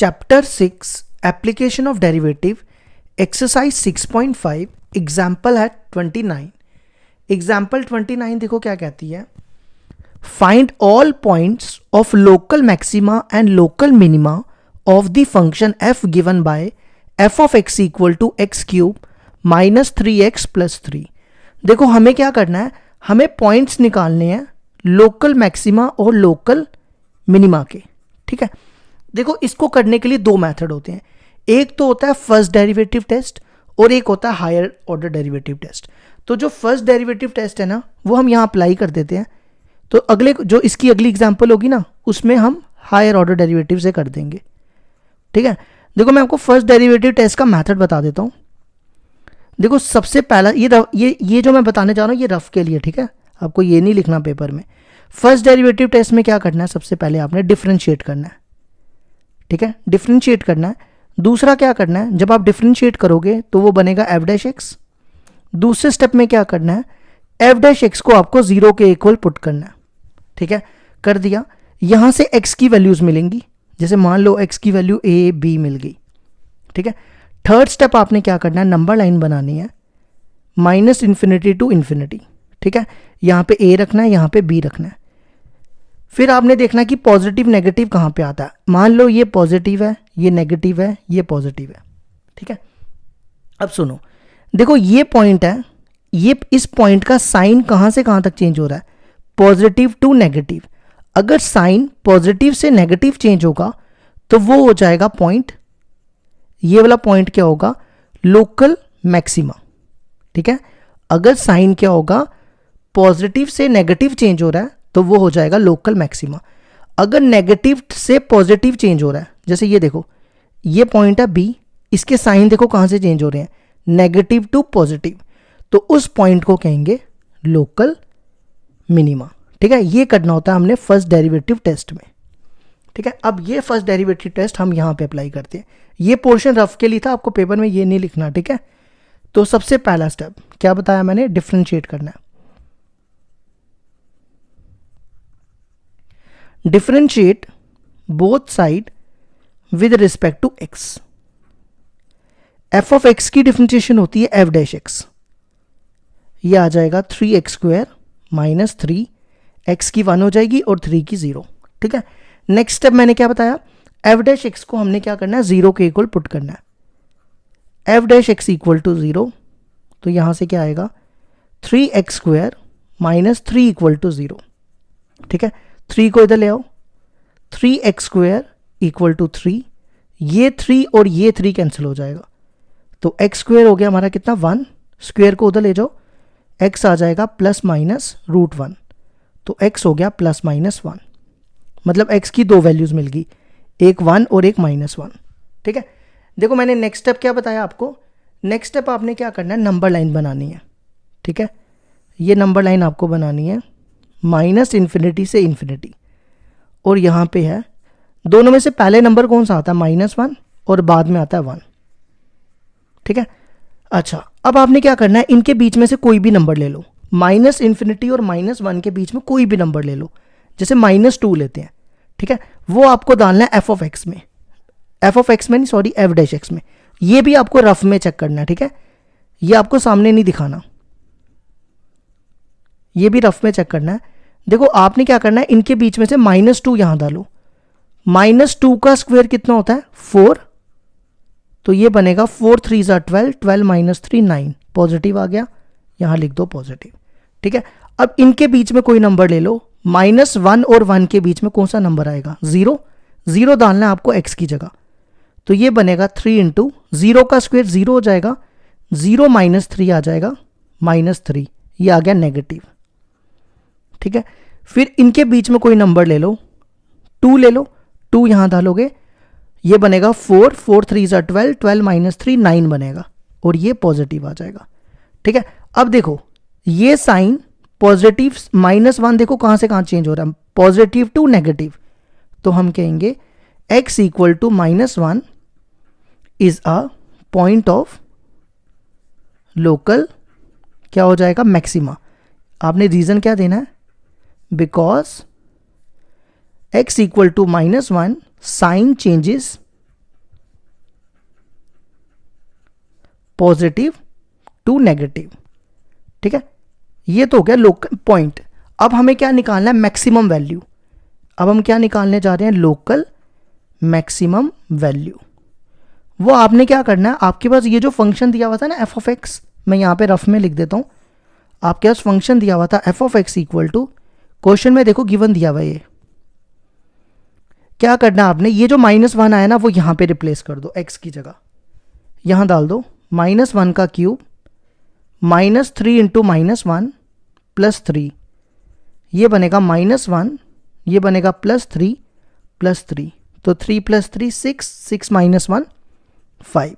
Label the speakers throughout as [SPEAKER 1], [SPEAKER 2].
[SPEAKER 1] Chapter 6 application of derivative exercise 6.5 example है 29। Example 29 देखो क्या कहती है, find all points of local maxima and local minima of the function f given by f of x equal to x cube minus 3x plus 3। देखो हमें क्या करना है, हमें पॉइंट्स निकालने हैं लोकल मैक्सिमा और लोकल मिनिमा के। ठीक है, देखो इसको करने के लिए दो मेथड होते हैं, एक तो होता है फर्स्ट डेरिवेटिव टेस्ट और एक होता है हायर ऑर्डर डेरिवेटिव टेस्ट। तो जो फर्स्ट डेरिवेटिव टेस्ट है ना वो हम यहाँ अप्लाई कर देते हैं, तो अगले जो इसकी अगली एग्जांपल होगी ना उसमें हम हायर ऑर्डर डेरिवेटिव से कर देंगे। ठीक है, देखो मैं आपको फर्स्ट डेरिवेटिव टेस्ट का मेथड बता देता हूँ। देखो सबसे पहला ये जो मैं बताने जा रहा हूँ ये रफ के लिए, ठीक है, आपको ये नहीं लिखना पेपर में। फर्स्ट डेरिवेटिव टेस्ट में क्या करना है, सबसे पहले आपने डिफरेंशिएट करना है। ठीक है, डिफरेंशिएट करना है। दूसरा क्या करना है, जब आप डिफरेंशिएट करोगे तो वो बनेगा एफ डैश एक्स। दूसरे स्टेप में क्या करना है, एफ डैश एक्स को आपको 0 के इक्वल पुट करना है। ठीक है, कर दिया। यहां से x की वैल्यूज मिलेंगी, जैसे मान लो x की वैल्यू a b मिल गई। ठीक है, थर्ड स्टेप आपने क्या करना है, नंबर लाइन बनानी है माइनस इन्फिनिटी टू इन्फिनिटी। ठीक है, यहां पे a रखना है, यहां पे b रखना है। फिर आपने देखना कि पॉजिटिव नेगेटिव कहां पे आता है। मान लो ये पॉजिटिव है, ये नेगेटिव है, ये पॉजिटिव है। ठीक है, अब सुनो, देखो ये पॉइंट है, ये इस पॉइंट का साइन कहां से कहां तक चेंज हो रहा है, पॉजिटिव टू नेगेटिव। अगर साइन पॉजिटिव से नेगेटिव चेंज होगा तो वो हो जाएगा पॉइंट, ये वाला पॉइंट क्या होगा, लोकल मैक्सिमा। ठीक है, अगर साइन क्या होगा, पॉजिटिव से नेगेटिव चेंज हो रहा है तो वो हो जाएगा लोकल मैक्सिमा। अगर नेगेटिव से पॉजिटिव चेंज हो रहा है, जैसे ये देखो ये पॉइंट है बी, इसके साइन देखो कहां से चेंज हो रहे हैं, नेगेटिव टू पॉजिटिव, तो उस पॉइंट को कहेंगे लोकल मिनिमा। ठीक है, ये करना होता है हमने फर्स्ट डेरिवेटिव टेस्ट में। ठीक है, अब ये फर्स्ट डेरिवेटिव टेस्ट हम यहां पे अप्लाई करते हैं। ये पोर्शन रफ के लिए था, आपको पेपर में ये नहीं लिखना। ठीक है, तो सबसे पहला स्टेप क्या बताया मैंने, डिफरेंशिएट करना है। Differentiate both side with respect to x. F of x की डिफरेंशिएशन होती है एफ डैश एक्स, ये आ जाएगा 3x स्क्वायर माइनस 3, एक्स की 1 हो जाएगी और 3 की 0। ठीक है, नेक्स्ट स्टेप मैंने क्या बताया, एफ डैश एक्स को हमने क्या करना है, 0 के इक्वल पुट करना है। F dash x equal to 0, तो यहां से क्या आएगा, 3x square minus 3 equal to 0। ठीक है, 3 को इधर ले आओ, 3x स्क्वायर इक्वल टू 3, ये 3 और ये 3 कैंसिल हो जाएगा, तो x स्क्वायर हो गया हमारा कितना, 1, स्क्वायर को उधर ले जाओ, x आ जाएगा प्लस माइनस रूट 1, तो x हो गया प्लस माइनस 1, मतलब x की दो वैल्यूज मिल गई, एक 1 और एक माइनस 1। ठीक है, देखो मैंने नेक्स्ट स्टेप क्या बताया आपको, नेक्स्ट स्टेप आपने क्या करना है, नंबर लाइन बनानी है। ठीक है, ये नंबर लाइन आपको बनानी है माइनस इन्फिनिटी से इन्फिनिटी, और यहाँ पे है दोनों में से पहले नंबर कौन सा आता है, -1, और बाद में आता है 1। ठीक है, अच्छा अब आपने क्या करना है, इनके बीच में से कोई भी नंबर ले लो, माइनस इन्फिनिटी और -1 के बीच में कोई भी नंबर ले लो, जैसे -2 लेते हैं। ठीक है, वो आपको डालना है एफ ऑफ एक्स में, एफ ऑफ एक्स में नहीं सॉरी एफ डैश एक्स में। ये भी आपको रफ में चेक करना है। ठीक है, ये आपको सामने नहीं दिखाना, ये भी रफ में चेक करना है। देखो आपने क्या करना है, इनके बीच में से -2 यहां डालो, -2 का स्क्वायर कितना होता है, 4, तो ये बनेगा 4 3 12, 12 माइनस 3 9, पॉजिटिव आ गया, यहां लिख दो पॉजिटिव। ठीक है, अब इनके बीच में कोई नंबर ले लो, -1 और 1 के बीच में कौन सा नंबर आएगा, 0, 0 डालना है आपको x की जगह, तो ये बनेगा 3 इंटू 0 का स्क्वायर 0 हो जाएगा, 0 माइनस 3 आ जाएगा -3, ये आ गया नेगेटिव। ठीक है, फिर इनके बीच में कोई नंबर ले लो, 2 ले लो, 2 यहां डालोगे, ये बनेगा 4 4 3 12, 12 माइनस 3 9 बनेगा, और ये पॉजिटिव आ जाएगा। ठीक है, अब देखो ये साइन पॉजिटिव -1 देखो कहां से कहां चेंज हो रहा है, पॉजिटिव टू नेगेटिव, तो हम कहेंगे x equal to -1 is a point of local, क्या हो जाएगा, मैक्सिमा। आपने रीजन क्या देना है, because x equal to -1 sign changes positive to negative, ठीक है। ये तो हो गया लोकल पॉइंट। अब हमें क्या निकालना है, मैक्सिमम वैल्यू। अब हम क्या निकालने जा रहे हैं, लोकल मैक्सिमम वैल्यू। वो आपने क्या करना है, आपके पास ये जो फंक्शन दिया हुआ था ना एफ ऑफ एक्स, मैं यहाँ पे रफ में लिख देता हूँ। आपके पास फंक्शन दिया हुआ था f of x equal to, question में देखो गिवन दिया हुआ है, ये क्या करना है आपने, ये जो -1 आया ना वो यहाँ पे रिप्लेस कर दो, x की जगह यहाँ डाल दो, -1 का क्यूब -3 इंटू -1 +3, ये बनेगा -1, ये बनेगा +3 +3, तो 3 + 3 6, 6 - 1 5।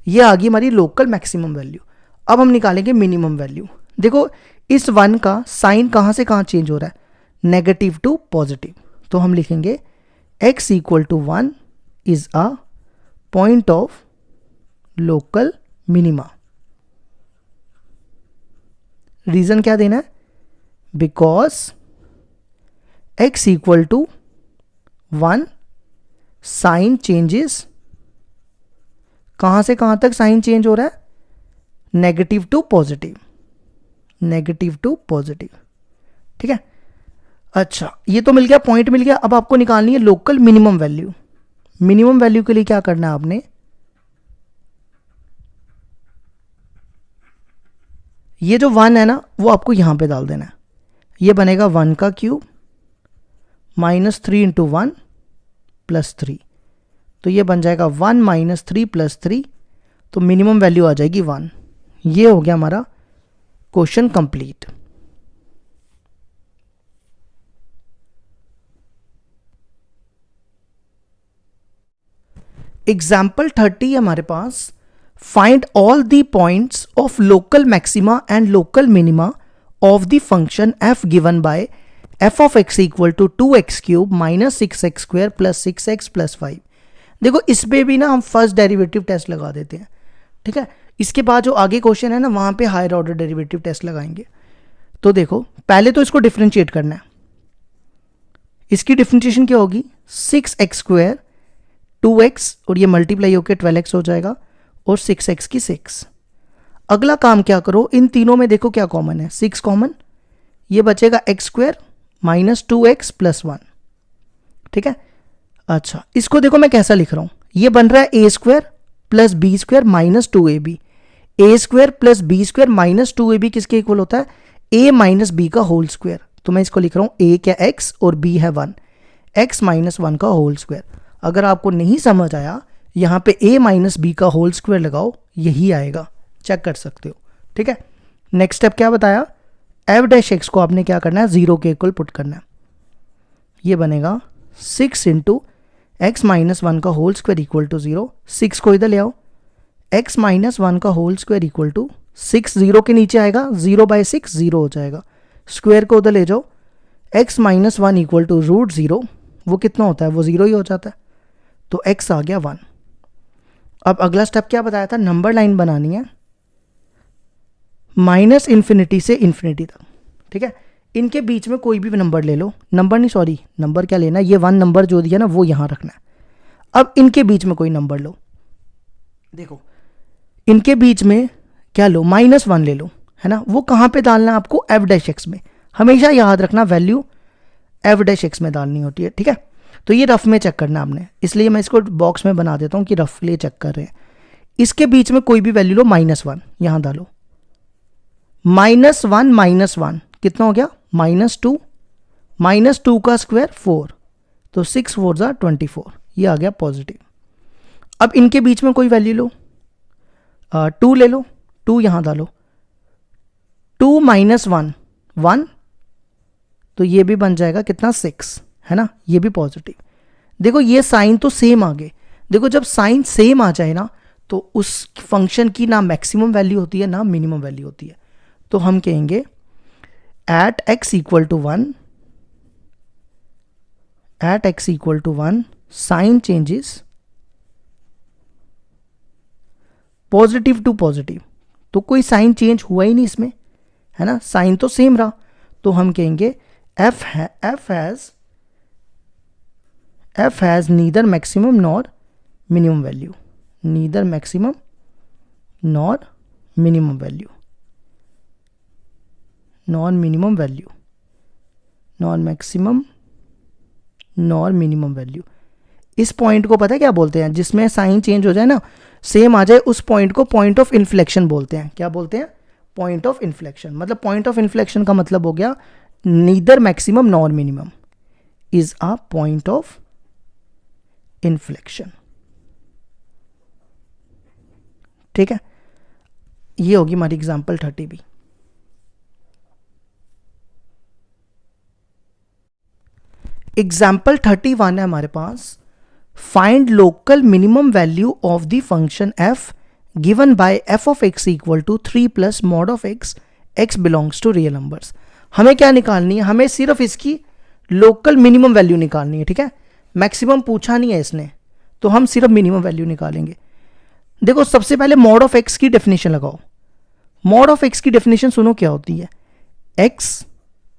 [SPEAKER 1] ये आ गई हमारी लोकल मैक्सिमम वैल्यू। अब हम निकालेंगे मिनिमम वैल्यू। देखो इस 1 का साइन कहाँ से कहाँ चेंज हो रहा है, नेगेटिव टू पॉजिटिव, तो हम लिखेंगे x equal to 1 is a point of local minima. Reason क्या देना है, because x equal to 1 sign changes, कहां से कहां तक साइन चेंज हो रहा है, negative to positive, negative to positive, ठीक है। अच्छा ये तो मिल गया, पॉइंट मिल गया। अब आपको निकालनी है local minimum value. Minimum value के लिए क्या करना है आपने, ये जो 1 है ना वो आपको यहां पे डाल देना है, ये बनेगा 1 का क्यूब -3 इंटू 1 +3, तो ये बन जाएगा 1 - 3 +3, तो मिनिमम वैल्यू आ जाएगी 1। ये हो गया हमारा क्वेश्चन कंप्लीट। एग्जाम्पल 30 हमारे पास, find all the points of local maxima and local minima of the function f given by f of x equal to 2x³ -6x² + 6x + 5। देखो इस पे भी ना हम फर्स्ट डेरिवेटिव टेस्ट लगा देते हैं, ठीक है। इसके बाद जो आगे क्वेश्चन है ना वहां पे हायर ऑर्डर डेरिवेटिव टेस्ट लगाएंगे। तो देखो पहले तो इसको डिफरेंशिएट करना है। इसकी डिफरेंशिएशन क्या होगी, 6x² 2x और ये मल्टीप्लाई होकर 12x हो जाएगा और 6x की 6। अगला काम क्या करो, इन तीनों में देखो क्या कॉमन है, 6 कॉमन, ये बचेगा x² -2x + 1, ठीक है। अच्छा इसको देखो मैं कैसा लिख रहा हूं, ये बन रहा है a² + b² -2ab। a² + b² -2ab किसके इक्वल होता है, a - b का होल स्क्वायर। तो मैं इसको लिख रहा हूं a क्या x और b है 1, x - 1 का होल स्क्वायर। अगर आपको नहीं समझ आया यहाँ पे a - b का होल स्क्वायर लगाओ, यही आएगा, चेक कर सकते हो, ठीक है। नेक्स्ट स्टेप क्या बताया, f' को आपने क्या करना है, 0 के इक्वल पुट करना है। ये बनेगा 6 इंटू x - 1 का होल स्क्वायर इक्वल टू 0, 6 को इधर ले आओ, x - 1 का होल स्क्वायर इक्वल टू 6, 0 के नीचे आएगा, 0/6 0 हो जाएगा, स्क्वायर को उधर ले जाओ, x - 1 इक्वल टू √0, वो कितना होता है, वो 0 ही हो जाता है, तो x आ गया 1। अब अगला स्टेप क्या बताया था, नंबर लाइन बनानी है -∞ से ∞ तक, ठीक है। इनके बीच में कोई भी नंबर ले लो, नंबर नहीं सॉरी नंबर क्या लेना, ये 1 नंबर जो दिया ना वो यहां रखना है। अब इनके बीच में कोई नंबर लो, देखो इनके बीच में क्या लो, -1 ले लो, है ना। वो कहां पे डालना है आपको, f' में, हमेशा याद रखना वैल्यू f' में डालनी होती है, ठीक है। तो ये रफ में चेक करना आपने, इसलिए मैं इसको बॉक्स में बना देता हूं कि रफली चेक कर रहे हैं। इसके बीच में कोई भी वैल्यू लो, -1 यहां डालो, -1 - 1 कितना हो गया, -2, -2 का स्क्वायर 4, तो 6 4 = 24, ये आ गया पॉजिटिव। अब इनके बीच में कोई वैल्यू लो, 2 ले लो, 2 यहां डालो, 2 - 1 1, तो ये भी बन जाएगा कितना, 6, है ना, ये भी पॉजिटिव। देखो ये साइन तो सेम आ गए, देखो जब साइन सेम आ जाए ना तो उस फंक्शन की ना मैक्सिमम वैल्यू होती है ना मिनिमम वैल्यू होती है। तो हम कहेंगे at x equal to 1 sign changes positive to positive, तो कोई साइन चेंज हुआ ही नहीं इसमें, है ना, साइन तो सेम रहा। तो हम कहेंगे f has neither maximum nor minimum value, neither maximum nor minimum value, non minimum value, non maximum, nor minimum value. इस पॉइंट को पता है क्या बोलते हैं, जिसमें साइन चेंज हो जाए ना, सेम आ जाए, उस पॉइंट को पॉइंट ऑफ इन्फ्लेक्शन बोलते हैं। क्या बोलते हैं? Point of inflection. मतलब पॉइंट ऑफ इन्फ्लेक्शन का मतलब हो गया neither maximum nor minimum is a point of inflection. ठीक है, ये होगी हमारी एग्जांपल 30 भी। एग्जाम्पल 31 है हमारे पास, find local minimum value of the function f given by f of x equal to 3 plus mod of x, x belongs to real numbers. हमें क्या निकालनी है? हमें सिर्फ इसकी लोकल मिनिमम वैल्यू निकालनी है। ठीक है, मैक्सिमम पूछा नहीं है इसने, तो हम सिर्फ मिनिमम वैल्यू निकालेंगे। देखो सबसे पहले मॉड ऑफ x की डेफिनेशन लगाओ। मॉड ऑफ x की डेफिनेशन सुनो क्या होती है, x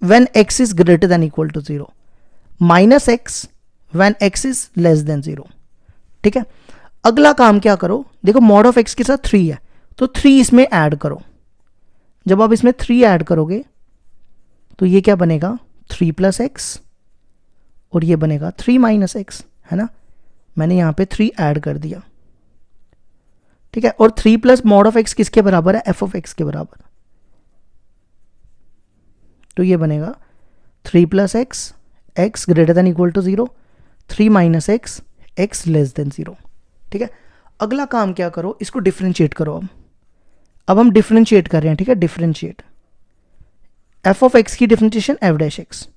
[SPEAKER 1] when x is greater than equal to 0, minus x when x is less than 0। ठीक है, अगला काम क्या करो, देखो मॉड ऑफ x के साथ 3 है, तो 3 इसमें ऐड करो। जब आप इसमें 3 ऐड करोगे तो ये क्या बनेगा, 3 प्लस एक्स, और ये बनेगा 3 माइनस एक्स, है ना। मैंने यहाँ पे 3 ऐड कर दिया। ठीक है, और 3 प्लस मॉड ऑफ एक्स किसके बराबर है, एफ ऑफ एक्स के बराबर। तो ये बनेगा 3 plus x, x greater than equal to 0, 3 minus x, x less than 0। ठीक है, अगला काम क्या करो, इसको डिफ्रेंशिएट करो। अब हम डिफ्रेंशिएट कर रहे हैं। ठीक है, डिफ्रेंशिएट एफ ऑफ एक्स की डिफ्रेंशिएशन एफ डैश एक्स।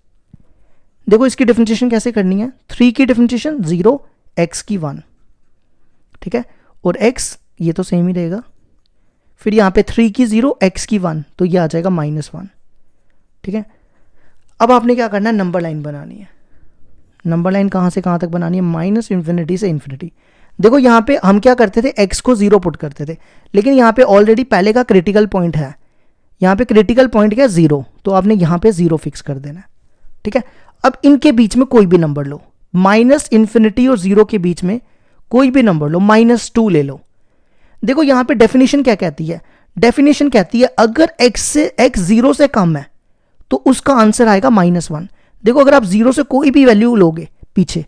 [SPEAKER 1] देखो इसकी डिफ्रेंशिएशन कैसे करनी है, 3 की डिफ्रेंशिएशन 0, एक्स की 1। ठीक है, और एक्स ये तो सेम ही रहेगा, फिर यहाँ पे 3 की 0, एक्स की 1, तो ये आ जाएगा -1। ठीक है, अब आपने क्या करना है, नंबर लाइन बनानी है। नंबर लाइन कहाँ से कहाँ तक बनानी है, माइनस इन्फिनिटी से इन्फिनिटी। देखो यहाँ पे हम क्या करते थे, x को 0 पुट करते थे, लेकिन यहाँ पे ऑलरेडी पहले का क्रिटिकल पॉइंट है। यहाँ पे क्रिटिकल पॉइंट क्या, 0, तो आपने यहाँ पे 0 फिक्स कर देना है। ठीक है, अब इनके बीच में कोई भी नंबर लो, माइनस इन्फिनिटी और 0 के बीच में कोई भी नंबर लो, -2 ले लो। देखो यहाँ पे डेफिनेशन क्या कहती है, डेफिनेशन कहती है अगर x 0 से कम है तो उसका आंसर आएगा -1। देखो अगर आप 0 से कोई भी वैल्यू लोगे पीछे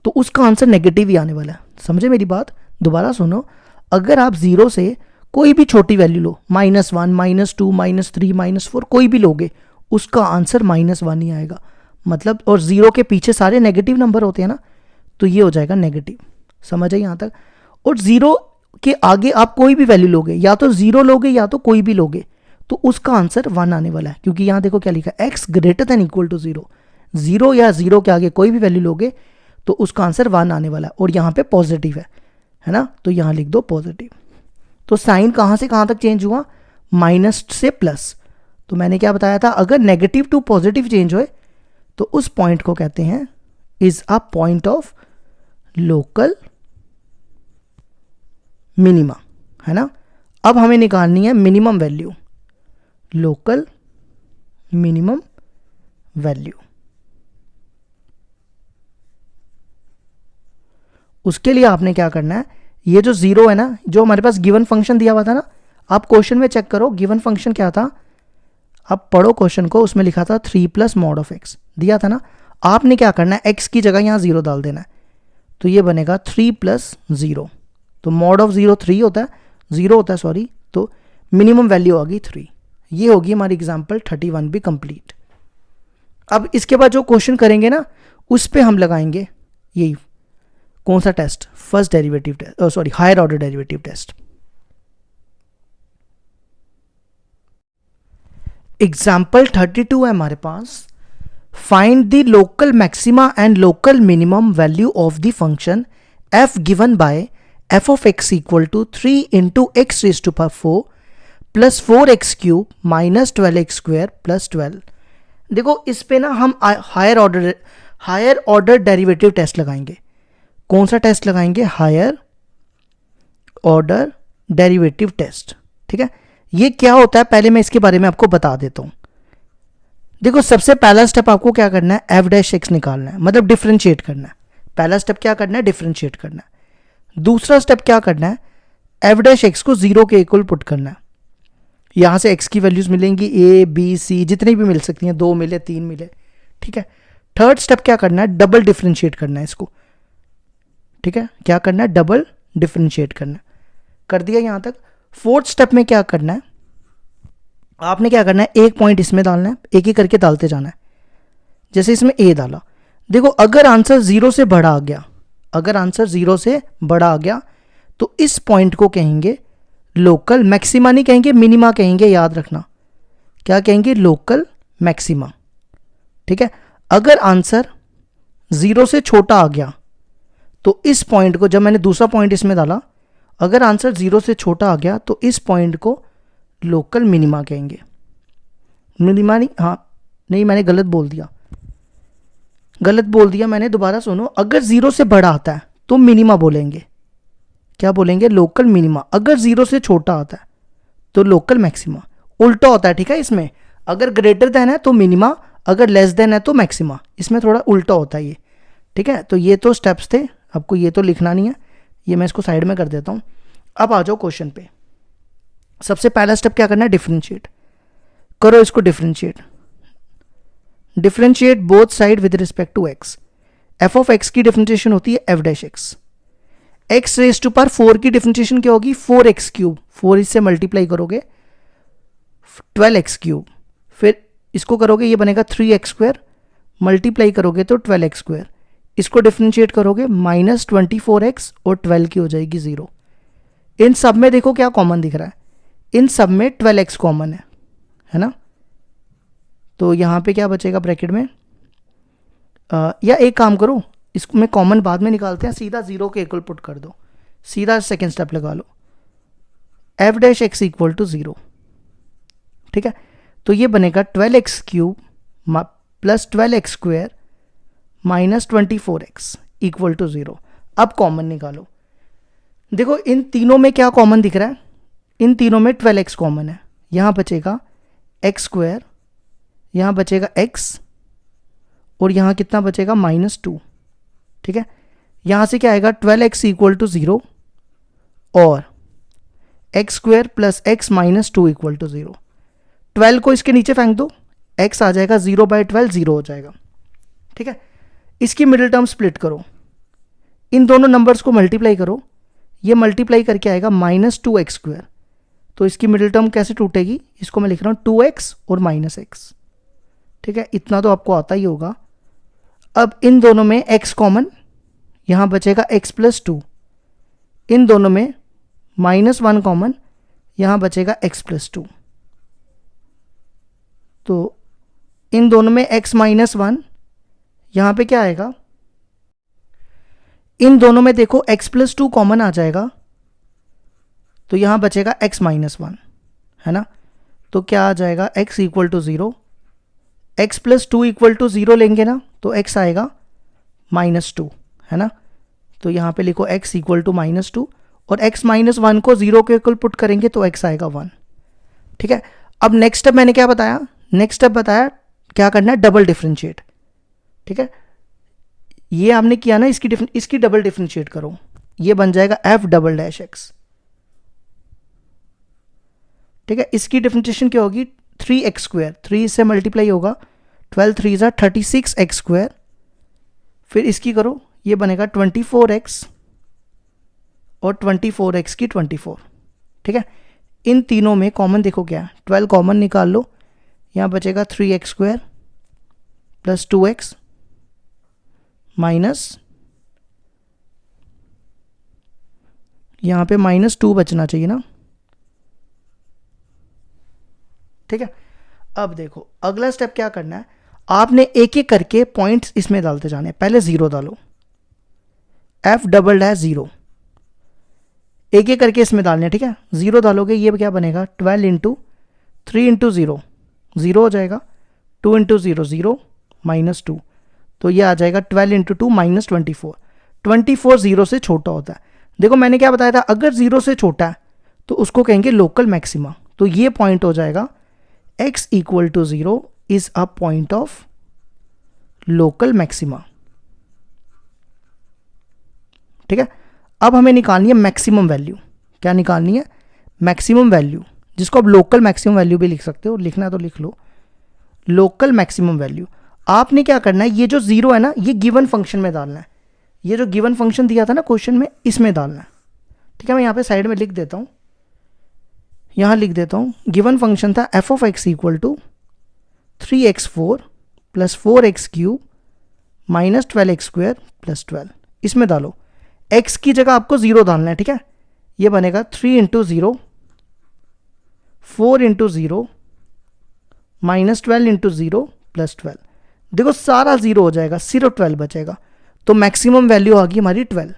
[SPEAKER 1] तो उसका आंसर नेगेटिव ही आने वाला है। समझे मेरी बात, दोबारा सुनो, अगर आप 0 से कोई भी छोटी वैल्यू लो, -1, -2, -3, -4 कोई भी लोगे, उसका आंसर -1 ही आएगा। मतलब, और 0 के पीछे सारे नेगेटिव नंबर होते हैं ना, तो ये हो जाएगा नेगेटिव। समझ आई यहाँ तक। और 0 के आगे आप कोई भी वैल्यू लोगे, या तो 0 लोगे या तो कोई भी लोगे, तो उसका आंसर 1 आने वाला है, क्योंकि यहाँ देखो क्या लिखा है, x greater than equal to 0। 0 या 0 के आगे कोई भी वैल्यू लोगे तो उसका आंसर 1 आने वाला है, और यहाँ पे पॉजिटिव है ना, तो यहाँ लिख दो पॉजिटिव। तो साइन कहाँ से कहाँ तक चेंज हुआ, माइनस से प्लस। तो मैंने क्या बताया था, अगर नेगेटिव टू पॉजिटिव चेंज होए तो उस पॉइंट को कहते हैं is a point of local minima, है ना। अब हमें निकालनी है minimum value, local minimum value. उसके लिए आपने क्या करना है, ये जो 0 है ना, जो हमारे पास गिवन फंक्शन दिया हुआ था ना, आप क्वेश्चन में चेक करो गिवन फंक्शन क्या था, आप पढ़ो क्वेश्चन को, उसमें लिखा था 3 प्लस मॉड ऑफ एक्स दिया था ना। आपने क्या करना है, x की जगह यहाँ 0 डाल देना है, तो ये बनेगा 3 प्लस 0, तो मॉड ऑफ 0 3 होता है, 0 होता है सॉरी, तो मिनिमम वैल्यू आ गई 3। ये होगी हमारी एग्जाम्पल 31 भी कंप्लीट। अब इसके बाद जो क्वेश्चन करेंगे ना, उस पर हम लगाएंगे यही, कौन सा test, first derivative test, sorry higher order derivative test. Example 32 है हमारे पास, find the local maxima and local minimum value of the function f given by f of x equal to 3 into x raise to power 4 plus 4x cube minus 12x square plus 12। देखो इस पे ना हम higher order derivative test लगाएंगे। कौन सा test लगाएंगे, higher order derivative test. ठीक है, ये क्या होता है पहले मैं इसके बारे में आपको बता देता हूं। देखो सबसे पहला स्टेप आपको क्या करना है, एफ डैश एक्स निकालना है, मतलब डिफरेंशिएट करना है। पहला स्टेप क्या करना है, डिफरेंशिएट करना है। दूसरा स्टेप क्या करना है, एफ डैश एक्स को 0 के इक्वल पुट करना है। यहाँ से x की वैल्यूज मिलेंगी a b c जितनी भी मिल सकती हैं, 2 मिले 3 मिले, ठीक है। थर्ड स्टेप क्या करना है, डबल डिफरेंशिएट करना है इसको, ठीक है। क्या करना है, डबल डिफरेंशिएट करना है। कर दिया यहाँ तक। फोर्थ स्टेप में क्या करना है, आपने क्या करना है, एक पॉइंट इसमें डालना है, एक ही करके डालते जाना है। जैसे इसमें a डाला, देखो अगर आंसर 0 से बड़ा आ गया, अगर आंसर 0 से बड़ा आ गया तो इस पॉइंट को कहेंगे लोकल मैक्सिमा, नहीं कहेंगे मिनिमा कहेंगे, याद रखना। क्या कहेंगे, लोकल मैक्सिमा, ठीक है। अगर आंसर 0 से छोटा आ गया तो इस पॉइंट को, जब मैंने दूसरा पॉइंट इसमें डाला, अगर आंसर 0 से छोटा आ गया तो इस पॉइंट को लोकल मिनिमा कहेंगे। मिनिमा नहीं, हाँ नहीं मैंने गलत बोल दिया, गलत बोल दिया मैंने, दोबारा सुनो। अगर 0 से बड़ा आता है तो मिनिमा बोलेंगे, क्या बोलेंगे, लोकल मिनिमा। अगर 0 से छोटा आता है तो लोकल मैक्सिमा। उल्टा होता है, ठीक है। इसमें अगर ग्रेटर देन है तो मिनिमा, अगर लेस देन है तो मैक्सिमा। इसमें थोड़ा उल्टा होता है ये, ठीक है। तो ये तो स्टेप्स थे, आपको ये तो लिखना नहीं है, ये मैं इसको साइड में कर देता हूँ। अब आ जाओ क्वेश्चन पे। सबसे पहला स्टेप क्या करना है, डिफरेंशिएट करो इसको। Differentiate both side with respect to x. F of x की डिफरेंशिएशन होती है f dash x. X raise to power 4 की डिफरेंशिएशन क्या होगी, 4x क्यूब। 4 इससे मल्टीप्लाई करोगे 12x क्यूब, फिर इसको करोगे ये बनेगा 3x स्क्वायर, मल्टीप्लाई करोगे तो 12x स्क्वायर। इसको डिफरेंशिएट करोगे -24x और 12 की हो जाएगी 0। इन सब में देखो क्या कॉमन दिख रहा है, इन सब में 12x कॉमन है ना। तो यहाँ पे क्या बचेगा ब्रैकेट में, या एक काम करो, इसको मैं कॉमन बाद में निकालते हैं, सीधा 0 के इक्वल पुट कर दो, सीधा सेकेंड स्टेप लगा लो, F dash x equal to 0, ठीक है। तो ये बनेगा 12x cube plus 12x square minus 24x equal to 0। अब कॉमन निकालो, देखो इन तीनों में क्या कॉमन दिख रहा है, इन तीनों में 12x कॉमन है। यहाँ बचेगा x स्क्वायर, यहाँ बचेगा x, और यहाँ कितना बचेगा -2, ठीक है। यहाँ से क्या आएगा, 12x इक्वल टू 0 और x square plus x minus 2 equal to 0। 12 को इसके नीचे फेंक दो, x आ जाएगा 0/12, 0 हो जाएगा, ठीक है। इसकी मिडिल टर्म स्प्लिट करो, इन दोनों नंबर्स को मल्टीप्लाई करो, ये मल्टीप्लाई करके आएगा -2x स्क्वायर। तो इसकी मिडिल टर्म कैसे टूटेगी, इसको मैं लिख रहा हूँ 2x और -x, ठीक है। इतना तो आपको आता ही होगा। अब इन दोनों में x कॉमन, यहाँ बचेगा x प्लस 2, इन दोनों में -1 कॉमन, यहाँ बचेगा x प्लस 2। तो इन दोनों में x -1, यहाँ पे क्या आएगा, इन दोनों में देखो x प्लस 2 कॉमन आ जाएगा, तो यहाँ बचेगा x -1, है ना। तो क्या आ जाएगा, x इक्वल टू 0, x प्लस 2 इक्वल टू 0 लेंगे ना, तो x आएगा -2, है ना। तो यहाँ पे लिखो x इक्वल टू -2, और x -1 को 0 के इक्वल पुट करेंगे तो x आएगा 1, ठीक है। अब नेक्स्ट स्टेप मैंने क्या बताया, नेक्स्ट स्टेप बताया क्या करना है, डबल डिफरेंशिएट, ठीक है। ये हमने किया ना, इसकी डबल डिफरेंशिएट करो, ये बन जाएगा f डबल डैश x, ठीक है। इसकी डिफरेंशिएशन क्या होगी, 3x स्क्वायर, 3 से मल्टीप्लाई होगा, 12 3 ज़ा 36x स्क्वायर, फिर इसकी करो, ये बनेगा 24x और 24x की 24, ठीक है। इन तीनों में कॉमन देखो क्या, 12 कॉमन निकाल लो, यहाँ बचेगा 3x square plus 2x minus, यहाँ पे -2 बचना चाहिए ना, ठीक है। अब देखो अगला स्टेप क्या करना है, आपने एक एक करके पॉइंट्स इसमें डालते जाने। पहले 0 डालो, f डबल डैश 0, एक एक करके इसमें डालने, ठीक है। 0 डालोगे, ये क्या बनेगा, 12 इंटू 3 इंटू 0, 0 हो जाएगा, 2 इंटू 0 0 -2, तो ये आ जाएगा 12 इंटू 2 -24। 24 0 से छोटा होता है। देखो मैंने क्या बताया था, अगर 0 से छोटा है तो उसको कहेंगे लोकल मैक्सिमा। तो ये पॉइंट हो जाएगा x equal to 0 is a point of local maxima, ठीक है। अब हमें निकालनी है मैक्सिमम वैल्यू, क्या निकालनी है? मैक्सिमम वैल्यू, जिसको आप लोकल मैक्सिमम वैल्यू भी लिख सकते हो, लिखना है तो लिख लो, लोकल मैक्सिमम वैल्यू। आपने क्या करना है, ये जो जीरो है ना, ये गिवन फंक्शन में डालना है। ये जो गिवन फंक्शन दिया था ना क्वेश्चन में, इसमें डालना है। ठीक है, मैं यहाँ पे साइड में लिख देता हूँ, यहाँ लिख देता हूँ। गिवन फंक्शन था f of x equal to 3x4 plus 4x³ minus 12x² plus 12। इसमें डालो, x की जगह आपको जीरो डालना है। ठीक है, ये बनेगा 3 into 0, 4 into 0 minus 12 into 0 plus 12। देखो सारा जीरो हो जाएगा, सिर्फ 12 बचेगा, तो मैक्सिमम वैल्यू आ गई हमारी 12।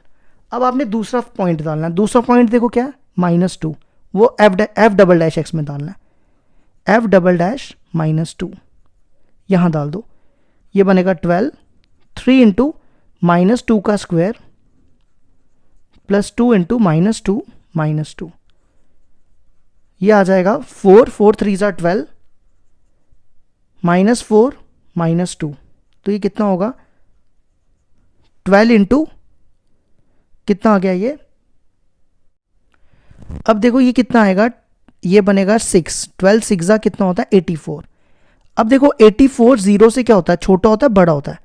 [SPEAKER 1] अब आपने दूसरा पॉइंट डालना है। दूसरा पॉइंट देखो क्या है, -2, वो एफ डबल डैश एक्स में डालना है। एफ डबल डैश -2 यहाँ डाल दो, ये बनेगा 12, 3 इंटू -2 का स्क्वायर प्लस 2 इंटू -2, ये आ जाएगा 4, 4 3 ज़ा 12, -4 -2, तो ये कितना होगा 12 इंटू कितना आ गया ये। अब देखो ये कितना आएगा, ये बनेगा 6, 12 6 ज़ा कितना होता है 84। अब देखो 84 जीरो से क्या होता है, छोटा होता है बड़ा होता है,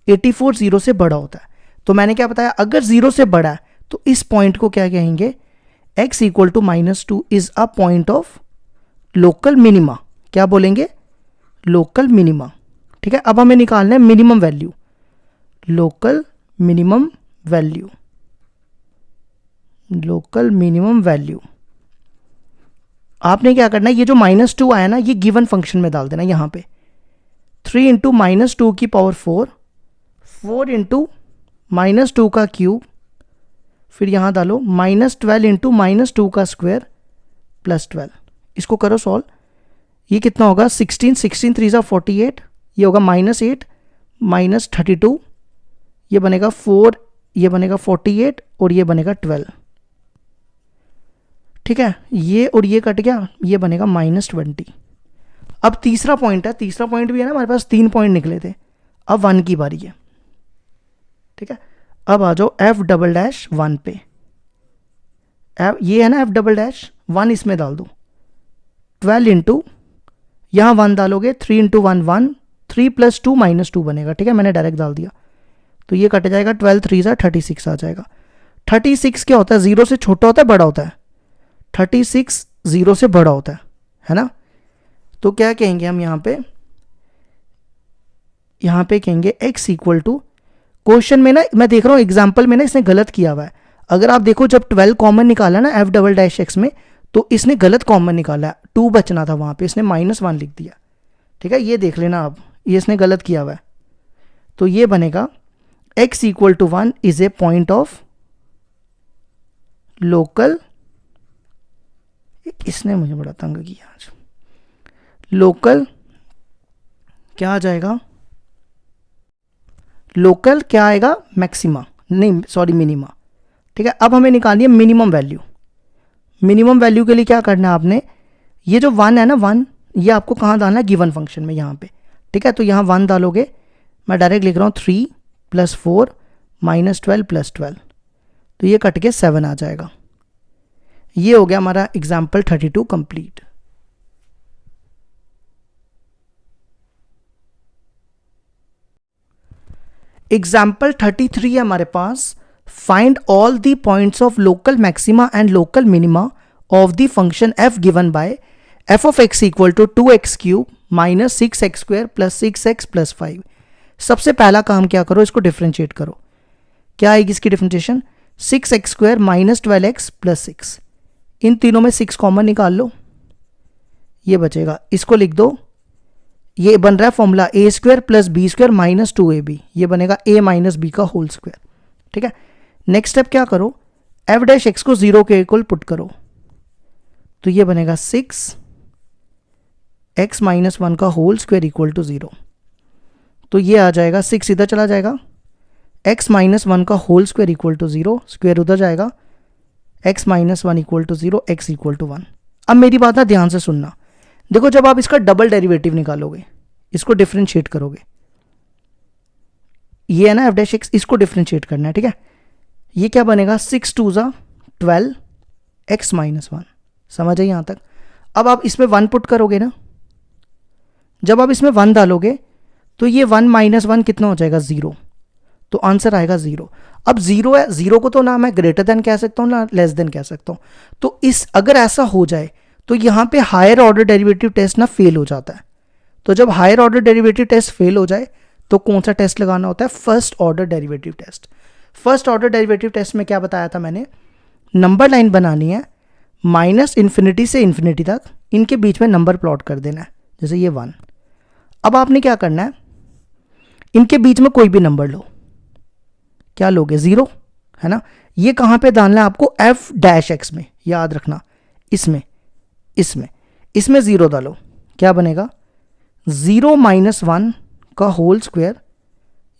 [SPEAKER 1] 84 जीरो से बड़ा होता है। तो मैंने क्या बताया, अगर जीरो से बड़ा है तो इस पॉइंट को क्या कहेंगे, x equal to -2 is a point of local minima. क्या बोलेंगे, लोकल मिनिमा। ठीक है, अब हमें निकालना है minimum value, local minimum value, local minimum value. आपने क्या करना है, ये जो -2 आया ना, ये गिवन फंक्शन में डाल देना। यहाँ पे 3 इंटू -2 की पावर 4, 4 इंटू -2 का क्यूब, फिर यहाँ डालो -12 इंटू -2 का स्क्वायर प्लस 12। इसको करो सॉल्व, ये कितना होगा 16, 16 3 ज़ा 48, ये होगा -8 -32, ये बनेगा 4, ये बनेगा 48 और ये बनेगा 12। ठीक है, ये और ये कट गया, ये बनेगा -20। अब तीसरा पॉइंट है, तीसरा पॉइंट भी है ना, हमारे पास 3 पॉइंट निकले थे। अब 1 की बारी है। ठीक है, अब आ जाओ एफ डबल डैश 1 पे। ये है ना एफ डबल डैश 1, इसमें डाल दो 12 इंटू, यहाँ 1 डालोगे, 3 इंटू 1 1, 3 प्लस 2 -2 बनेगा। ठीक है, मैंने डायरेक्ट डाल दिया, तो ये कट जाएगा, 12 3 ज़ा 36 आ जाएगा। 36 क्या होता है, जीरो से छोटा होता है बड़ा होता है, 36 जीरो से बड़ा होता है ना। तो क्या कहेंगे हम यहाँ पे कहेंगे x इक्वल टू, क्वेश्चन में ना मैं देख रहा हूँ एग्जाम्पल में ना इसने गलत किया हुआ है। अगर आप देखो जब 12 कॉमन निकाला ना एफ डबल डैश एक्स में, तो इसने गलत कॉमन निकाला है, 2 बचना था वहाँ पे, इसने -1 लिख दिया। ठीक है, ये देख लेना आप, ये इसने गलत किया हुआ है। तो ये बनेगा x equal to 1 is a point of local, इसने मुझे बड़ा तंग किया आज, लोकल क्या आ जाएगा, लोकल क्या आएगा, मैक्सिमा, नहीं सॉरी मिनिमा। ठीक है, अब हमें निकालनी है मिनिमम वैल्यू। मिनिमम वैल्यू के लिए क्या करना है आपने, ये जो 1 है ना 1, ये आपको कहाँ डालना है, गिवन फंक्शन में यहाँ पे। ठीक है, तो यहाँ 1 डालोगे, मैं डायरेक्ट लिख रहा हूँ 3 प्लस 4 -12 प्लस 12, तो ये कट के 7 आ जाएगा। ये हो गया हमारा एग्जाम्पल 32 कंप्लीट। एग्जाम्पल 33 है हमारे पास, find all the points of local maxima and local minima of the function f given by f of x equal to 2x³ minus 6x² plus 6x plus 5। सबसे पहला काम क्या करो, इसको डिफ्रेंशिएट करो। क्या आएगी इसकी differentiation, 6x² minus 12x plus 6, इन तीनों में 6 कॉमन निकाल लो, ये बचेगा, इसको लिख दो। ये बन रहा है formula a² plus b² minus 2ab, ये बनेगा a माइनस b का होल स्क्वायर। ठीक है, नेक्स्ट स्टेप क्या करो, f डैश x को 0 के इक्वल पुट करो, तो ये बनेगा 6 x माइनस 1 का होल स्क्वायर इक्वल टू 0। तो ये आ जाएगा 6 इधर चला जाएगा, x माइनस 1 का whole square equal to 0, square उधर जाएगा, x minus 1 equal to 0, x equal to 1। अब मेरी बात ना ध्यान से सुनना, देखो जब आप इसका डबल डेरिवेटिव निकालोगे, इसको डिफरेंशिएट करोगे, ये है ना एफ डैश एक्स, इसको डिफरेंशिएट करना है। ठीक है, ये क्या बनेगा, 6 2 ज़ा 12 x माइनस वन। समझ आई यहाँ तक? अब आप इसमें 1 पुट करोगे ना, जब आप इसमें 1 डालोगे तो ये 1 माइनस 1 कितना हो जाएगा? 0। तो आंसर आएगा 0। अब 0 है, 0 को तो ना मैं ग्रेटर देन कह सकता हूँ ना लेस देन कह सकता हूँ। तो इस अगर ऐसा हो जाए तो यहाँ पे हायर ऑर्डर डेरिवेटिव टेस्ट ना फेल हो जाता है। तो जब higher order derivative test fail हो जाए तो कौन सा टेस्ट लगाना होता है? First order derivative test. First order derivative test में क्या बताया था मैंने? नंबर लाइन बनानी है, माइनस इन्फिनिटी से इन्फिनिटी तक इनके बीच में नंबर प्लॉट कर देना है, जैसे ये 1। अब आपने क्या करना है, इनके बीच में कोई भी नंबर लो। क्या लोगे? 0, है ना। ये कहाँ पे डालना है आपको? f डैश x में, याद रखना। इसमें इसमें इसमें 0 डालो, क्या बनेगा? 0 माइनस 1 का होल स्क्वायर,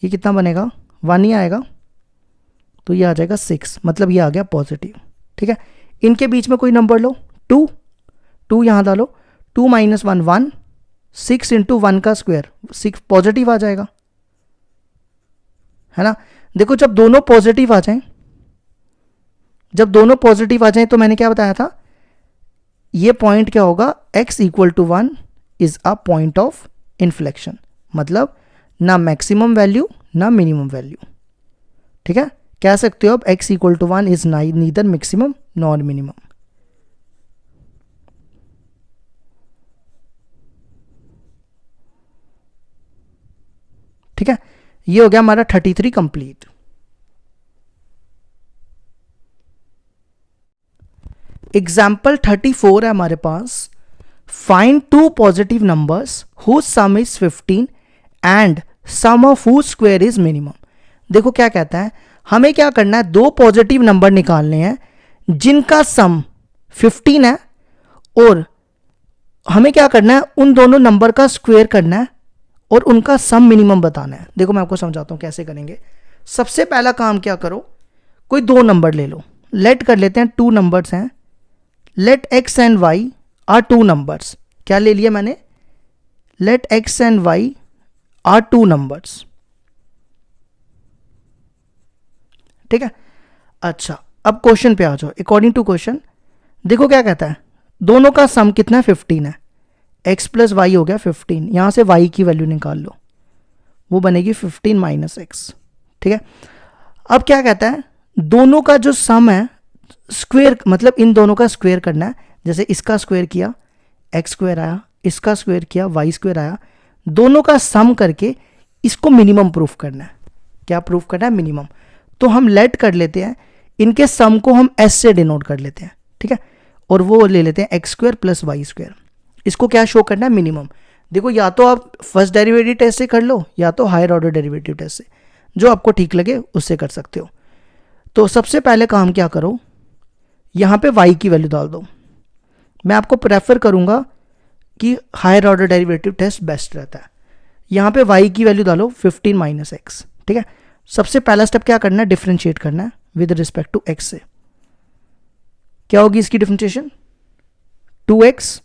[SPEAKER 1] ये कितना बनेगा? 1 ही आएगा, तो ये आ जाएगा 6, मतलब ये आ गया पॉजिटिव। ठीक है, इनके बीच में कोई नंबर लो, 2 यहाँ डालो, 2 माइनस 1 1, 6 इंटू 1 का स्क्वायर 6, पॉजिटिव आ जाएगा, है ना। देखो जब दोनों पॉजिटिव आ जाएं, जब दोनों पॉजिटिव आ जाएं तो मैंने क्या बताया था, ये पॉइंट क्या होगा? x equal to 1 is a point of inflection, मतलब ना मैक्सिमम वैल्यू ना मिनिमम वैल्यू। ठीक है, कह सकते हो अब x equal to 1 is neither maximum nor minimum. ठीक है, ये हो गया हमारा 33 कंप्लीट। एग्जाम्पल 34 है हमारे पास। Find two positive numbers whose sum is 15 and sum of whose square is minimum. देखो क्या कहता है, हमें क्या करना है, दो पॉजिटिव नंबर निकालने हैं जिनका सम 15 है, और हमें क्या करना है, उन दोनों नंबर का स्क्वायर करना है और उनका सम मिनिमम बताना है। देखो मैं आपको समझाता हूं कैसे करेंगे। सबसे पहला काम क्या करो, कोई दो नंबर ले लो, लेट कर लेते हैं 2 नंबर्स हैं, let x and y are 2 numbers. क्या ले लिया मैंने? Let x and y are 2 numbers. ठीक है, अच्छा अब क्वेश्चन पे आ जाओ। अकॉर्डिंग टू क्वेश्चन देखो क्या कहता है, दोनों का सम कितना है? 15 है। x प्लस वाई हो गया 15, यहां से y की वैल्यू निकाल लो, वो बनेगी 15 माइनस एक्स। ठीक है, अब क्या कहता है, दोनों का जो सम है स्क्वायर, मतलब इन दोनों का स्क्वायर करना है। जैसे इसका स्क्वायर किया एक्स स्क्वायर आया, इसका स्क्वायर किया वाई स्क्वायर आया, दोनों का सम करके इसको मिनिमम प्रूफ करना है। क्या प्रूफ करना है? मिनिमम। तो हम लेट कर लेते हैं, इनके सम को हम एस से डिनोट कर लेते हैं। ठीक है, और वो ले लेते हैं x square plus y square. इसको क्या शो करना है? मिनिमम। देखो या तो आप फर्स्ट डेरिवेटिव टेस्ट से कर लो या तो हायर ऑर्डर डेरिवेटिव टेस्ट से, जो आपको ठीक लगे उससे कर सकते हो। तो सबसे पहले काम क्या करो, यहाँ पे y की वैल्यू डाल दो। मैं आपको प्रेफर करूँगा कि higher order derivative test best रहता है। यहाँ पे y की वैल्यू डालो 15 माइनस एक्स। ठीक है, सबसे पहला स्टेप क्या करना है? डिफरेंशिएट करना है विद रिस्पेक्ट टू x से। क्या होगी इसकी डिफरेंशिएशन? 2x,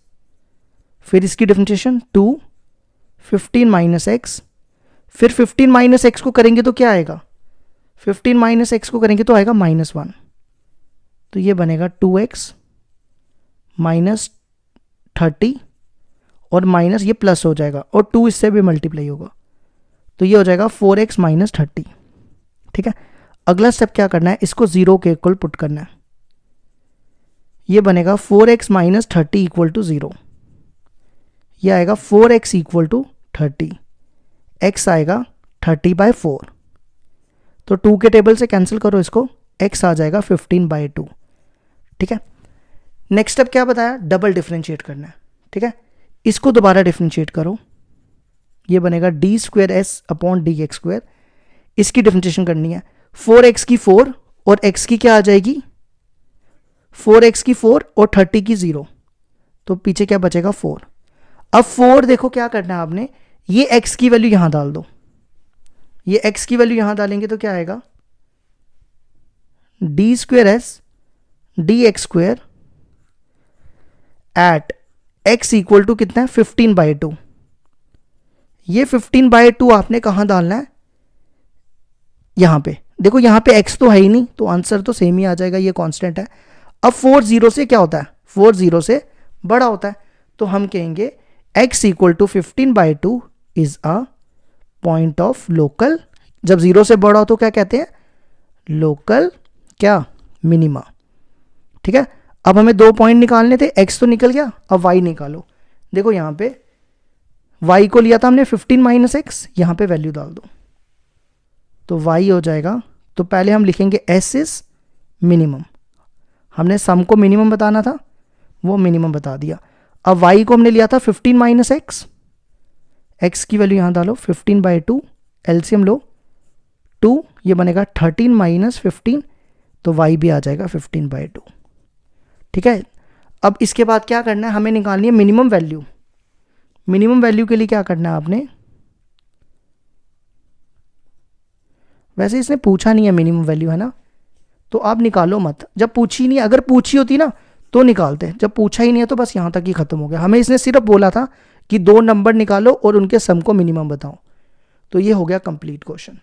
[SPEAKER 1] फिर इसकी डिफरेंशिएशन 2, 15 माइनस एक्स, फिर 15 माइनस एक्स को करेंगे तो क्या आएगा? 15 माइनस एक्स को करेंगे तो आएगा -1, तो ये बनेगा 2x माइनस 30, और माइनस ये प्लस हो जाएगा और 2 इससे भी मल्टीप्लाई होगा, तो ये हो जाएगा 4x माइनस 30। ठीक है, अगला स्टेप क्या करना है, इसको 0 के इक्वल पुट करना है। ये बनेगा 4x माइनस 30 इक्वल टू 0, ये आएगा 4x इक्वल टू 30, x आएगा 30/4, तो 2 के टेबल से कैंसिल करो इसको, x आ जाएगा 15/2। ठीक है, नेक्स्ट स्टेप क्या बताया? डबल डिफरेंशिएट करना है। ठीक है, इसको दोबारा डिफरेंशिएट करो, ये बनेगा D square S upon D x square. इसकी डिफरेंशिएशन करनी है, 4x की 4 और x की क्या आ जाएगी? 4x की 4 और 30 की 0, तो पीछे क्या बचेगा? 4। अब 4 देखो क्या करना है आपने, ये x की वैल्यू यहां डाल दो, ये x की वैल्यू यहां डालेंगे तो क्या आएगा? D square s d x square at x equal to कितना है? 15/2। ये 15/2 आपने कहां डालना है? यहां पे देखो, यहां पे x तो है ही नहीं, तो आंसर तो सेम ही आ जाएगा, ये कांस्टेंट है। अब 4 0 से क्या होता है, 4 0 से बड़ा होता है, तो हम कहेंगे x equal to 15/2 is a point of local, जब 0 से बड़ा हो तो क्या कहते हैं, लोकल क्या, मिनिमा। ठीक है, अब हमें 2 पॉइंट निकालने थे, x तो निकल गया, अब y निकालो। देखो यहाँ पे y को लिया था हमने 15 - x, यहाँ पे वैल्यू डाल दो तो y हो जाएगा, तो पहले हम लिखेंगे s इज मिनिमम, हमने सम को मिनिमम बताना था, वो मिनिमम बता दिया। अब y को हमने लिया था 15 - x, x की वैल्यू यहाँ डालो 15/2, एलसीएम लो 2, ये बनेगा 13 - 15, तो y भी आ जाएगा 15/2। ठीक है, अब इसके बाद क्या करना है, हमें निकालनी है मिनिमम वैल्यू। मिनिमम वैल्यू के लिए क्या करना है आपने, वैसे इसने पूछा नहीं है मिनिमम वैल्यू, है ना, तो आप निकालो मत, जब पूछी नहीं, अगर पूछी होती ना तो निकालते, जब पूछा ही नहीं है तो बस यहाँ तक ही खत्म हो गया। हमें इसने सिर्फ बोला था कि 2 नंबर निकालो और उनके सम को मिनिमम बताओ, तो ये हो गया कंप्लीट क्वेश्चन।